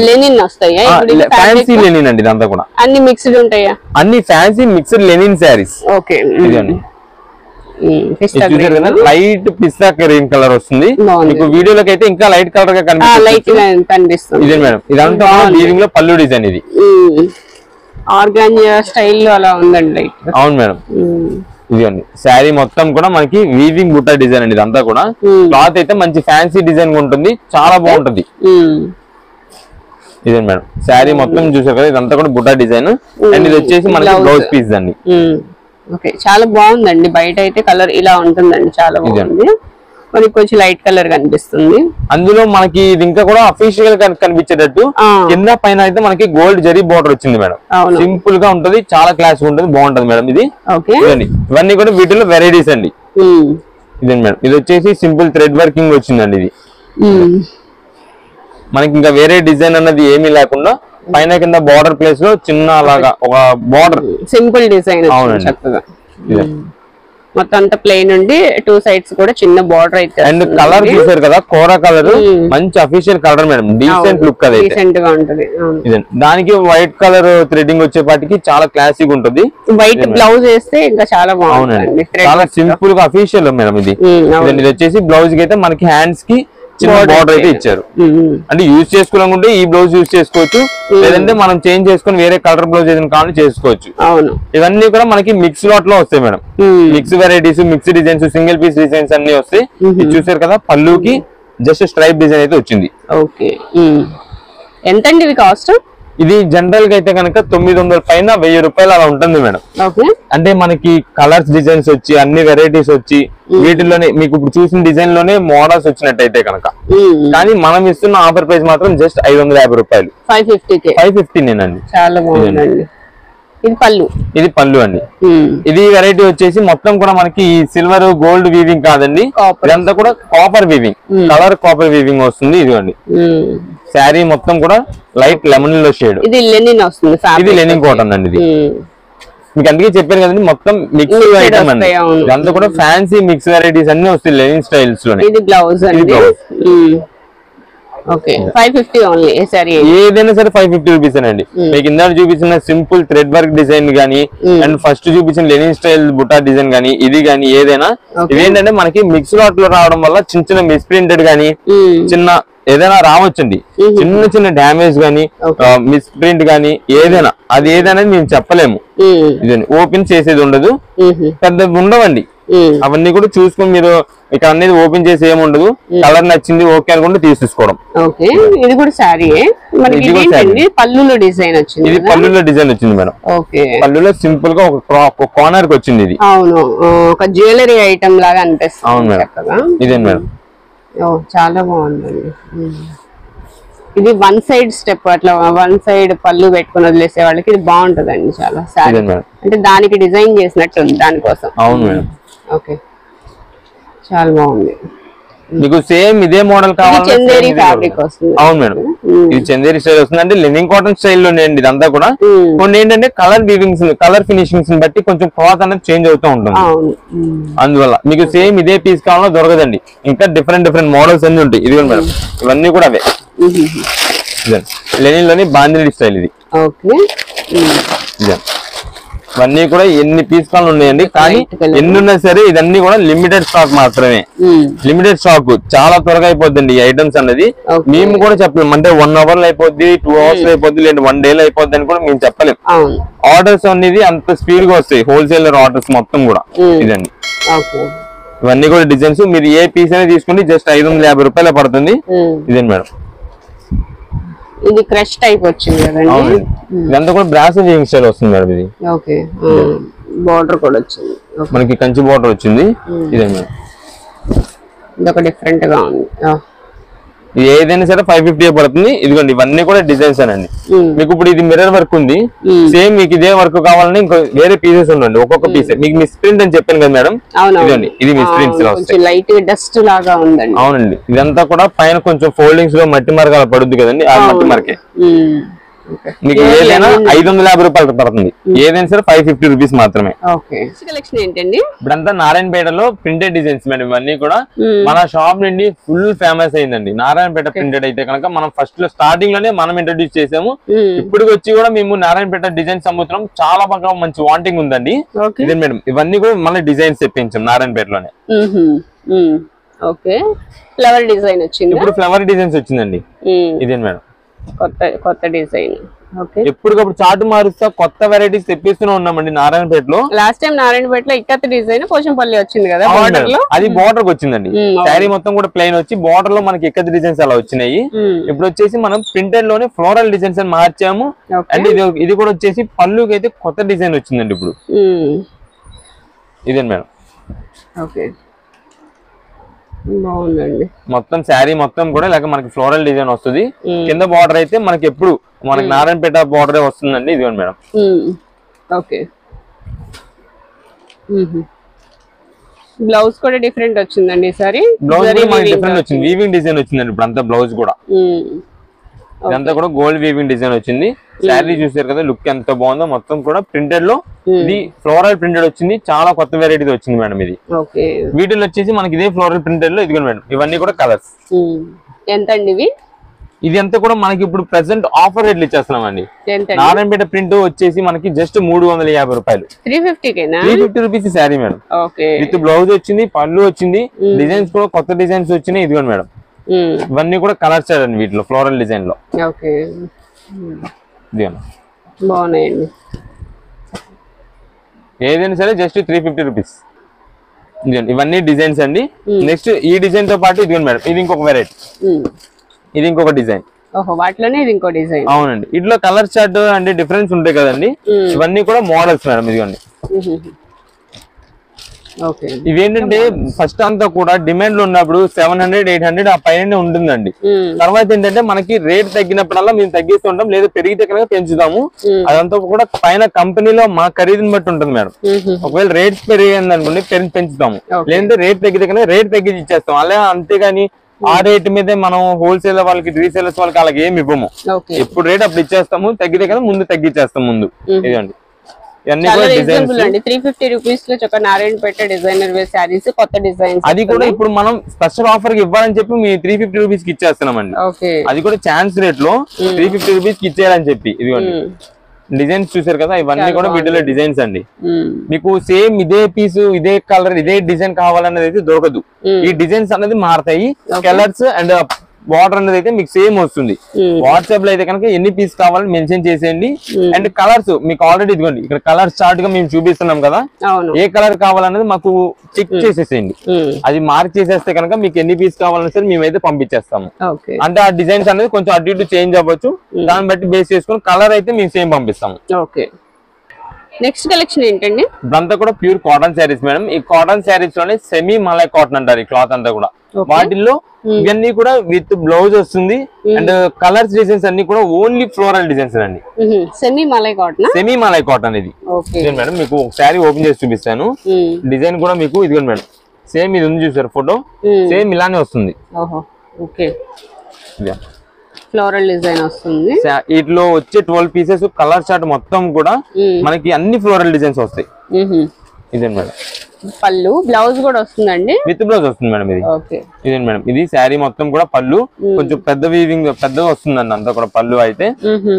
లెనిన్ వస్తాయి, ఫ్యాన్సీ లెనిన్ అండి. ఇదంతా కూడా అన్ని మిక్స్డ్ ఉంటాయా? అన్ని ఫ్యాన్సీ మిక్స్డ్ లెనిన్ శారీస్. ఇదండి లైట్ పిస్తా గ్రీన్ కలర్ వస్తుంది. మీకు వీడియోలోకి అయితే ఇంకా లైట్ కలర్ గా కనిపిస్తుంది. ఇదే మేడం, ఇదంతా వీవింగ్ లో పళ్ళు డిజైన్. ఇది ఆర్గాంజా స్టైల్ అలా ఉందండి. అవును మేడం. ఇదండి శారీ మొత్తం కూడా మనకి వీవింగ్ బుట్ట డిజైన్ అండి. ఇదంతా కూడా క్లాత్ అయితే మంచి ఫ్యాన్సీ డిజైన్ ఉంటుంది, చాలా బాగుంటుంది. ఇదే మేడం శారీ మొత్తం చూసారు కదా, ఇదంతా కూడా బుట్ట డిజైన్. అండ్ ఇది వచ్చేసి మనకి బ్లౌజ్ పీస్ అండి. ఓకే, చాలా బాగుందండి. బయట అయితే కలర్ ఇలా ఉంటుందండి, చాలా బాగుంది. మనకి కొంచెం లైట్ కలర్ కనిపిస్తుంది. అందులో మనకి ఇది ఇంకా కూడా అఫీషియల్ గా కనిపించేటట్టు కింద పైన అయితే మనకి గోల్డ్ జరీ బోర్డర్ వచ్చింది మేడం. సింపుల్ గా ఉంటది, చాలా క్లాస్ ఉంటుంది, బాగుంటది మేడం. ఇది ఇవన్నీ కూడా వీటిలో వెరైటీస్ అండి. ఇదే మేడం, ఇది వచ్చేసి సింపుల్ థ్రెడ్ వర్కింగ్ వచ్చిందండి. ఇది మనకి ఇంకా వేరే డిజైన్ అన్నది ఏమీ లేకుండా పైన కింద బార్డర్ ప్లేస్ లో చిన్న అలాగా ఒక బార్డర్ సింపుల్ డిజైన్. అవునండి, మొత్తం అంతా ప్లెయిన్ ఉండి 2 సైడ్స్ కూడా చిన్న బార్డర్ అయితే. అండ్ కలర్ చూసారు కదా, కోరా కలర్, మంచి official colour madam. Decent look అది, డీసెంట్ గా ఉంటది. దానికి వైట్ కలర్ థ్రెడింగ్ వచ్చేపాటికి చాలా క్లాసిక్ ఉంటుంది. వైట్ బ్లౌజ్ వేస్తే ఇంకా చాలా బాగుంటుంది, చాలా సింపుల్ గా అఫీషియల్ మేడం. ఇది వచ్చేసి బ్లౌజ్ కి అయితే మనకి హ్యాండ్స్ కి చిన్న బార్డర్ అయితే ఇచ్చారు. అంటే యూజ్ చేసుకోవాలనుకుంటే ఈ బ్లౌజ్ యూజ్ చేసుకోవచ్చు, లేదంటే మనం చేంజ్ చేసుకుని వేరే కలర్ బ్లౌజ్ ఏదైనా కావాలని చేసుకోవచ్చు. ఇవన్నీ కూడా మనకి మిక్స్ లాట్ లో వస్తాయి madam. Mix varieties, mix designs, single piece designs అన్ని వస్తాయి. ఇది చూసారు కదా, పళ్ళుకి జస్ట్ స్ట్రైప్ డిజైన్ అయితే వచ్చింది. ఓకే, ఎంతండి ఇది కాస్ట్? ఇది జనరల్ గా అయితే కనుక 900 పైన 1000 రూపాయలు అలా ఉంటుంది మేడం. అంటే మనకి కలర్స్ డిజైన్స్ వచ్చి అన్ని వెరైటీస్ వచ్చి వీటిలోనే మీకు ఇప్పుడు చూసిన డిజైన్ లోనే మోడల్స్ వచ్చినట్టయితే కనుక. కానీ మనం ఇస్తున్న ఆఫర్ ప్రైస్ మాత్రం జస్ట్ 550 రూపాయలు. 550 నేనండి. చాలా బాగుందండి. ఇది పళ్ళు అండి. ఇది వెరైటీ వచ్చేసి మొత్తం కూడా మనకి సిల్వర్ గోల్డ్ వీవింగ్ కాదండి, ఇదంతా కూడా copper weaving, colour copper weaving వస్తుంది. ఇదిగోండి శారీ మొత్తం కూడా లైట్ లెమన్ లో షేడ్. ఇది లెనిన్ వస్తుంది, ఇది లెనిన్ కాటన్ అండి. ఇది మీకు అందుకే చెప్పాను కదండి, మొత్తం మిక్స్ ఐటమ్ అండి. ఇదంతా కూడా ఫ్యాన్సీ మిక్స్ వెరైటీస్ అన్ని వస్తాయి లెనిన్ స్టైల్స్ లోనే. ఇది బ్లౌజ్ అండి. Okay, 550 only. ఏదైనా సరే 550 రూపీస్ అండి. మీకు ఇందాక చూపించిన సింపుల్ థ్రెడ్ వర్క్ డిజైన్ గానీ, అండ్ ఫస్ట్ చూపించిన లెనిన్ స్టైల్ బుటా డిజైన్ గానీ, ఇది గానీ ఏదైనా ఇదేంటంటే మనకి మిక్స్ లాట్ లో రావడం వల్ల చిన్న చిన్న మిస్ప్రింటెడ్ గానీ, చిన్న ఏదైనా రావచ్చండి. చిన్న చిన్న డ్యామేజ్ గానీ, మిస్ప్రింట్ గానీ ఏదైనా, అది ఏదైనా మేము చెప్పలేము. ఇదే ఓపెన్ చేసేది ఉండదు, పెద్ద ఉండవండి. అవన్నీ కూడా చూసుకొని మీరు ఇక్కడ అనేది ఓపెన్ చేసి ఏముండదు. కలర్ నచ్చింది ఓకే అనుకుంటే తీసుకోవడం. ఇది కూడా సారీ పళ్ళులో డిజైన్ వచ్చింది. ఇది పళ్ళులో డిజైన్ వచ్చింది మేడం. పళ్ళులో సింపుల్ గా ఒక కార్నర్ కి వచ్చింది. ఇది అవును, ఒక జ్యువెలరీ ఐటమ్ లాగా అనిపిస్తుంది. అవును మేడం, ఇదే మేడం. చాలా బాగుందండి. ఇది 1 సైడ్ స్టెప్, అట్లా 1 సైడ్ పళ్ళు పెట్టుకుని వదిలేసే వాళ్ళకి ఇది బాగుంటదండి చాలా. అంటే దానికి డిజైన్ చేసినట్టు ఉంది దానికోసం. అవును మేడం. ఓకే, చాలా బాగుంది. మీకు సేమ్ ఇదే మోడల్ కావాలి. చందేరి ఫ్యాబ్రిక్ వస్తుంది. అవును మేడం, ఇది చందేరి స్టైల్ వస్తుంది. అంటే లెనిన్ కాటన్ స్టైల్ లోనే అండి ఇదంతా కూడా. కొన్ని ఏంటంటే కలర్ వీవింగ్స్, కలర్ ఫినిషింగ్స్ బట్టి కొంచెం క్లాత్ అనేది చేంజ్ అవుతూ ఉంటుంది. అందువల్ల మీకు సేమ్ ఇదే పీస్ కావాలో దొరకదండి. ఇంకా డిఫరెంట్ మోడల్స్ అన్ని ఉంటాయి. ఇది మేడం, ఇవన్నీ కూడా అవే లెనిన్ లోని బాందిని స్టైల్. ఇది ఇవన్నీ కూడా ఎన్ని పీస్ కావాలి ఉన్నాయండి. కానీ ఎన్ని ఉన్నా సరే ఇదన్నీ కూడా లిమిటెడ్ స్టాక్ మాత్రమే. లిమిటెడ్ స్టాక్, చాలా త్వరగా అయిపోద్దండి ఈ ఐటమ్స్ అనేది. మేము కూడా చెప్పలేము, అంటే 1 అవర్ లో అయిపోద్ది, 2 అవర్స్ లో అయిపోద్ది, లేదా 1 డే లో అయిపోద్ది అని కూడా మేము చెప్పలేము. ఆర్డర్స్ అనేది అంత స్పీడ్ గా వస్తాయి, హోల్సేలర్ ఆర్డర్స్ మొత్తం కూడా. ఇదండి ఇవన్నీ కూడా డిజైన్స్. మీరు ఏ పీస్ అనేది తీసుకుంటే జస్ట్ 550 రూపాయలు పడుతుంది. ఇదండి మేడం. ఇది క్రష్ టైప్ వచ్చింది కదండి. ఇదంతా కూడా బ్రాస్ వీవింగ్ స్టైల్ వస్తుంది మేడం. ఇది ఓకే, బోర్డర్ కూడా వచ్చింది, మనకి కంచి బోర్డర్ వచ్చింది. ఇదే మేడం, ఇదొక డిఫరెంట్ గా ఉంది. ఏదైనా సరే 550 పడుతుంది. ఇదిగోండి ఇవన్నీ కూడా డిజైన్స్ అండి. మీకు ఇప్పుడు ఇది మిర్రర్ వర్క్ ఉంది, సేమ్ మీకు ఇదే వర్క్ కావాలని ఇంకో వేరే పీసెస్ ఉండండి. ఒక్కొక్క పీస్ మీకు మిస్ ప్రింట్ అని చెప్పాను కదా మేడం, ఇదండి ఇది మిస్ ప్రింట్స్ లైట్ డస్ట్ లాగా ఉందండి. అవునండి, ఇదంతా కూడా పైన కొంచెం ఫోల్డింగ్స్ లో మట్టి మరకాల పడుద్ది కదండి, ఆ మట్టి మరకే. మీకు ఏదైనా 550 రూపాయలు పడుతుంది, ఏదైనా సరే 550 రూపీస్ మాత్రమే. కలెక్షన్ ఏంటండి? ఇప్పుడంతా నారాయణపేటలో ప్రింటెడ్ డిజైన్స్ మేడం, ఇవన్నీ కూడా మన షాప్ నుండి ఫుల్ ఫేమస్ అయిందండి. నారాయణపేట ప్రింటెడ్ అయితే కనుక మనం ఫస్ట్ లో స్టార్టింగ్ లోనే మనం ఇంట్రొడ్యూస్ చేసాము. ఇప్పుడు వచ్చి కూడా మేము నారాయణపేట డిజైన్స్ అమ్ముతున్నాం, చాలా బాగా మంచి వాంటింగ్ ఉందండి. ఇదే మేడం ఇవన్నీ కూడా మళ్ళీ డిజైన్స్ తెప్పించాం నారాయణపేటలోనే. ఓకే, ఫ్లవర్ డిజైన్ వచ్చింది, ఇప్పుడు ఫ్లవర్ డిజైన్స్ వచ్చిందండి. ఇదే మేడం కొత్త డిజైన్. ఎప్పటికప్పుడు చాటు మారుస్తా కొత్త వెరైటీస్ తెప్పిస్తూనే ఉన్నామండి నారాయణపేటలో. లాస్ట్ టైం నారాయణపేటలో ఇక్కత డిజైన్ పోచంపల్లి వచ్చింది కదా, బార్డర్ లో అది బార్డర్ వచ్చిందండి. శారీ మొత్తం కూడా ప్లెయిన్ వచ్చి బార్డర్ లో మనకి ఇక్కత డిజైన్స్ అలా వచ్చినాయి. ఇప్పుడు వచ్చేసి మనం ప్రింటెడ్ లోనే ఫ్లోరల్ డిజైన్స్ అని మార్చాము. అండ్ ఇది కూడా వచ్చేసి పళ్ళుకి అయితే కొత్త డిజైన్ వచ్చిందండి ఇప్పుడు. ఇదే మేడం. ఓకే, బాగుందండి. మొత్తం శారీ మొత్తం కూడా ఇలాగ మనకి ఫ్లోరల్ డిజైన్ వస్తుంది. కింద బార్డర్ అయితే మనకి ఎప్పుడు మనకి నారాయణపేట బార్డర్ వస్తుందండి. ఇదిగోండి మేడం. ఓకే, బ్లౌజ్ కూడా డిఫరెంట్ వచ్చిందండి ఈసారి. బ్లౌజ్ డిఫరెంట్ వచ్చింది, వీవింగ్ డిజైన్ వచ్చిందండి ఇప్పుడు అంతా బ్లౌజ్ కూడా. ఇదంతా కూడా గోల్డ్ వీవింగ్ డిజైన్ వచ్చింది. శారీ చూసారు కదా లుక్ ఎంత బాగుందో. మొత్తం కూడా ప్రింటెడ్ లో ఇది ఫ్లోరల్ ప్రింటెడ్ వచ్చింది, చాలా కొత్త వెరైటీ వచ్చింది మేడం ఇది. వీటిలో వచ్చేసి మనకి ఇదే ఫ్లోరల్ ప్రింటెడ్ లో ఇదిగోండి మేడం, ఇవన్నీ కూడా కలర్స్. ఎంత అండి ఇవి? ఇది అంతా కూడా మనకి ఇప్పుడు ప్రెసెంట్ ఆఫర్ రేట్లు ఇచ్చేస్తున్నాం అండి. నారాయణపేట ప్రింట్ వచ్చేసి మనకి జస్ట్ 350 రూపాయలు, 350 rupees sari madam. With blouse వచ్చింది, పళ్ళు వచ్చింది, డిజైన్స్ కూడా కొత్త డిజైన్స్ వచ్చినాయి. ఇదిగోండి మేడం, ఇవన్నీ కూడా కలర్స్ అండి వీటిలో ఫ్లోరల్ డిజైన్ లో. బాగున్నాయండి, ఏదైనా సరే జస్ట్ 350 రూపీస్. ఇవన్నీ డిజైన్స్ అండి. నెక్స్ట్ ఈ డిజైన్ తో పాటు ఇదిగోండి మేడం, ఇది ఇంకొక వెరైటీ, ఇది ఇంకొక డిజైన్. వాటిలోనే ఇది ఇంకో డిజైన్. అవునండి, ఇట్లా కలర్ చార్ట్ అంటే డిఫరెన్స్ ఉంటాయి కదండి. ఇవన్నీ కూడా మోడల్స్ మేడం. ఇదిగోండి ఇవేంటంటే ఫస్ట్ అంతా కూడా డిమాండ్ లో ఉన్నప్పుడు 700, 800 ఆ పైన ఉంటుందండి. తర్వాత ఏంటంటే మనకి రేట్ తగ్గినప్పుడల్లా మేము తగ్గిస్తుంటాం, లేదా పెరిగితే కనుక పెంచుతాము. అదంతా కూడా పైన కంపెనీలో మా ఖరీదుని బట్టి ఉంటుంది మేడం. ఒకవేళ రేట్ పెరిగింది అనుకోండి పెంచుతాము, లేదంటే రేట్ తగ్గితే కనుక రేట్ తగ్గించి ఇచ్చేస్తాం. అలా అంతేగాని ఆ రేట్ మీదే మనం హోల్సేల్ వాళ్ళకి రీసేలర్స్ వాళ్ళకి అలాగే ఏమి ఇవ్వము. ఎప్పుడు రేట్ అప్పుడు ఇచ్చేస్తాము, తగ్గితే కనుక ముందు తగ్గించేస్తాం ముందు. ఇదండి 350 రూపీస్ లో నారాయణపేట డిజైనర్ వేర్ శారీస్ కొత్త డిజైన్స్. అది కూడా ఇప్పుడు మనం స్పెషల్ ఆఫర్ కి ఇవ్వాలని చెప్పి మీ 350 రూపీస్ కి ఇచ్చేస్తున్నామండి. అది కూడా ఛాన్స్ రేట్ లో 350 రూపీస్ కి ఇచ్చేయాలని చెప్పి. ఇదిగోండి డిజైన్స్ చూసారు కదా, ఇవన్నీ కూడా వీటిలో డిజైన్స్ అండి. మీకు సేమ్ ఇదే పీస్, ఇదే కలర్, ఇదే డిజైన్ కావాలన్నది అయితే దొరకదు. ఈ డిజైన్స్ అనేది మారుతాయి, కలర్స్ అండ్ బార్డర్ అనేది అయితే మీకు సేమ్ వస్తుంది. వాట్సాప్ లో అయితే కనుక ఎన్ని పీస్ కావాలని మెన్షన్ చేసేయండి. అండ్ కలర్స్ మీకు ఆల్రెడీ ఇదిగోండి ఇక్కడ కలర్స్ చార్ట్ గా మేము చూపిస్తున్నాం కదా, ఏ కలర్ కావాలన్నది మాకు చెక్ చేసేసేయండి. అది మార్క్ చేసేస్తే కనుక మీకు ఎన్ని పీస్ కావాలన్నా సరే మేమైతే పంపించేస్తాము. అంటే ఆ డిజైన్స్ అనేది కొంచెం అటు ఇటు చేంజ్ అవ్వచ్చు, దాన్ని బట్టి బేస్ చేసుకుని కలర్ అయితే మేము సేమ్ పంపిస్తాము. నెక్స్ట్ కలెక్షన్ ఏంటండి? ఇదంతా కూడా ప్యూర్ కాటన్ శారీస్ మేడం. ఈ కాటన్ శారీస్ లోనే సెమీ మలై కాటన్ అంటారు ఈ క్లాత్ అంతా కూడా. వాటిల్లో ఇవన్నీ కూడా విత్ బ్లౌజ్ వస్తుంది అండ్ కలర్స్ డిజైన్స్ అన్ని కూడా ఓన్లీ ఫ్లోరల్ డిజైన్స్ అండి. సెమీ మలై కాటన్ ఇది మేడం. మీకు ఒక శారీ ఓపెన్ చేసి చూపిస్తాను. డిజైన్ కూడా మీకు ఇదిగోండి మేడం, సేమ్ ఇది ఉంది చూసారు ఫోటో, సేమ్ ఇలానే వస్తుంది. ఫ్లోరల్ డిజైన్ వస్తుంది. వీటిలో వచ్చే 12 పీసెస్ కలర్ చార్ట్ మొత్తం కూడా మనకి అన్ని ఫ్లోరల్ డిజైన్స్ వస్తాయి. ఇదే మేడం పళ్ళు, బ్లౌజ్ కూడా వస్తుందండి, విత్ బ్లౌజ్ వస్తుంది మేడం. ఇది ఇదే మేడం, ఇది శారీ మొత్తం కూడా పళ్ళు కొంచెం పెద్ద వీవింగ్ పెద్దగా వస్తుందండి. అంతా కూడా పళ్ళు అయితే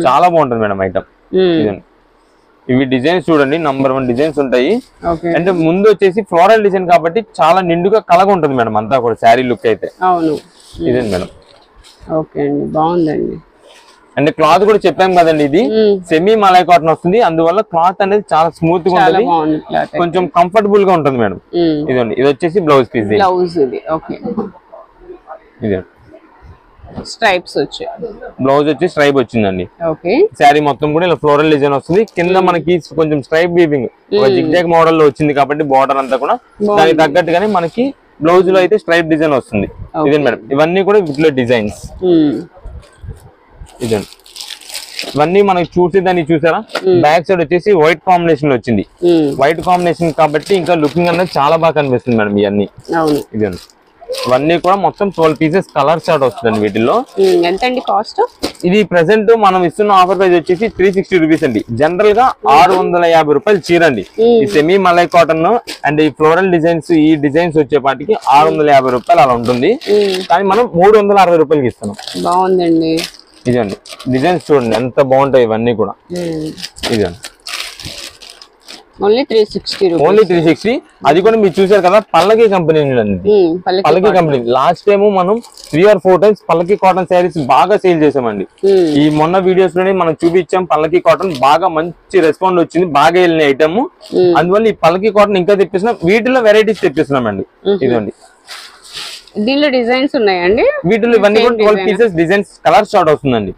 చాలా బాగుంటుంది మేడం ఐటమ్. ఇవి డిజైన్స్ చూడండి, నంబర్ 1 డిజైన్స్ ఉంటాయి. అంటే ముందు వచ్చేసి ఫ్లోరల్ డిజైన్ కాబట్టి చాలా నిండుగా కలగా ఉంటుంది మేడం అంతా కూడా శారీ లుక్ అయితే. ఇదే మేడం. ఓకే అండి, బాగుందండి. అంటే క్లాత్ కూడా చెప్పాం కదండి, ఇది సెమీ మలై కాటన్ వస్తుంది, అందువల్ల క్లాత్ అనేది చాలా స్మూత్ గా ఉంటుంది, కొంచెం కంఫర్టబుల్ గా ఉంటుంది మేడం. ఇదండి, ఇది వచ్చేసి బ్లౌజ్ పీస్. ఇది స్ట్రైప్స్ వచ్చాయి, బ్లౌజ్ వచ్చి స్ట్రైప్ వచ్చిందండి. శారీ మొత్తం కూడా ఇలా ఫ్లోరల్ డిజైన్ వస్తుంది, కింద మనకి కొంచెం స్ట్రైప్ వీవింగ్ జిగ్జాగ్ మోడల్ లో వచ్చింది కాబట్టి బార్డర్ అంతా కూడా దానికి తగ్గట్టుగానే మనకి బ్లౌజ్ లో అయితే స్ట్రైప్ డిజైన్ వస్తుంది. ఇదే మేడం, ఇవన్నీ కూడా వీటిలో డిజైన్స్. ఇదండి, ఇవన్నీ మనకి చూసేదాన్ని చూసారా, బ్యాక్ సైడ్ వచ్చేసి వైట్ కాంబినేషన్ లో వచ్చింది. వైట్ కాంబినేషన్ కాబట్టి ఇంకా లుకింగ్ అనేది చాలా బాగా కనిపిస్తుంది మేడం. ఇవన్నీ ఇదండి, ఇవన్నీ కూడా మొత్తం 12 పీసెస్ కలర్ చార్ట్ వస్తుందండి. వీటిల్లో ఎంత అండి కాస్ట్? ఇది ప్రెసెంట్ మనం ఇస్తున్న ఆఫర్ ప్రైస్ వచ్చేసి 360 రూపీస్ అండి. జనరల్ గా 650 రూపాయలు చీర అండి. ఈ సెమీ మలై కాటన్ అండ్ ఈ ఫ్లోరల్ డిజైన్స్, ఈ డిజైన్స్ వచ్చేపాటికి 650 రూపాయలు అలా ఉంటుంది. కానీ మనం 360 రూపాయలకి ఇస్తున్నాం. బాగుందండి. ఇదండి డిజైన్స్ చూడండి ఎంత బాగుంటాయి ఇవన్నీ కూడా. ఇదండి ఓన్లీ 360. అది కూడా మీరు చూసారు కదా, పల్లకి కంపెనీ అండి. పల్లకి కంపెనీ లాస్ట్ టైం మనం 3 or 4 టైమ్స్ పల్లకి కాటన్ శారీస్ బాగా సేల్ చేసామండి. ఈ మొన్న వీడియోస్ లోనే మనం చూపించాం. పల్లకి కాటన్ బాగా మంచి రెస్పాండ్ వచ్చింది, బాగా వెళ్ళిన ఐటమ్. అందువల్ల ఈ పల్లకి కాటన్ ఇంకా తెప్పిస్తున్నాం. వీటిలో వెరైటీస్ తెప్పిస్తున్నాం అండి. ఇదండి, దీనిలో డిజైన్స్ ఉన్నాయండి. వీటిలో ఇవన్నీ కూడా 12 పీసెస్ డిజైన్స్ కలర్ చార్ట్ వస్తుందండి.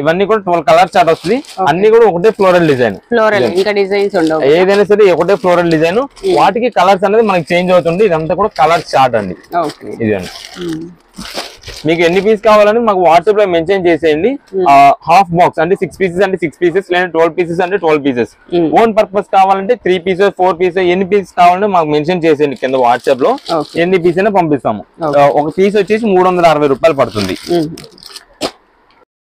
ఇవన్నీ కూడా 12 కలర్ చార్ట్ వస్తుంది. అన్ని కూడా ఒకటే ఫ్లోరల్ డిజైన్. ఇంకా డిజైన్స్ ఉండవు, ఏదైనా సరే ఒకటే ఫ్లోరల్ డిజైన్. వాటికి కలర్స్ అనేది మనకి చేంజ్ అవుతుంది. ఇదంతా కూడా కలర్ చార్ట్ అండి. ఇదండి, మీకు ఎన్ని పీస్ కావాలని మాకు వాట్సాప్ లో మెన్షన్ చేసేయండి. హాఫ్ బాక్స్ అంటే 6 పీసెస్ అంటే 6 పీసెస్, లేదా 12 పీసెస్ అంటే 12 పీసెస్. ఓన్ పర్పస్ కావాలంటే 3 పీసెస్ 4 పీసెస్, ఎన్ని పీసెస్ కావాలంటే మాకు మెన్షన్ చేసేయండి కింద వాట్సాప్ లో. ఎన్ని పీస్ అయినా పంపిస్తాము. ఒక పీస్ వచ్చేసి 360 రూపాయలు పడుతుంది.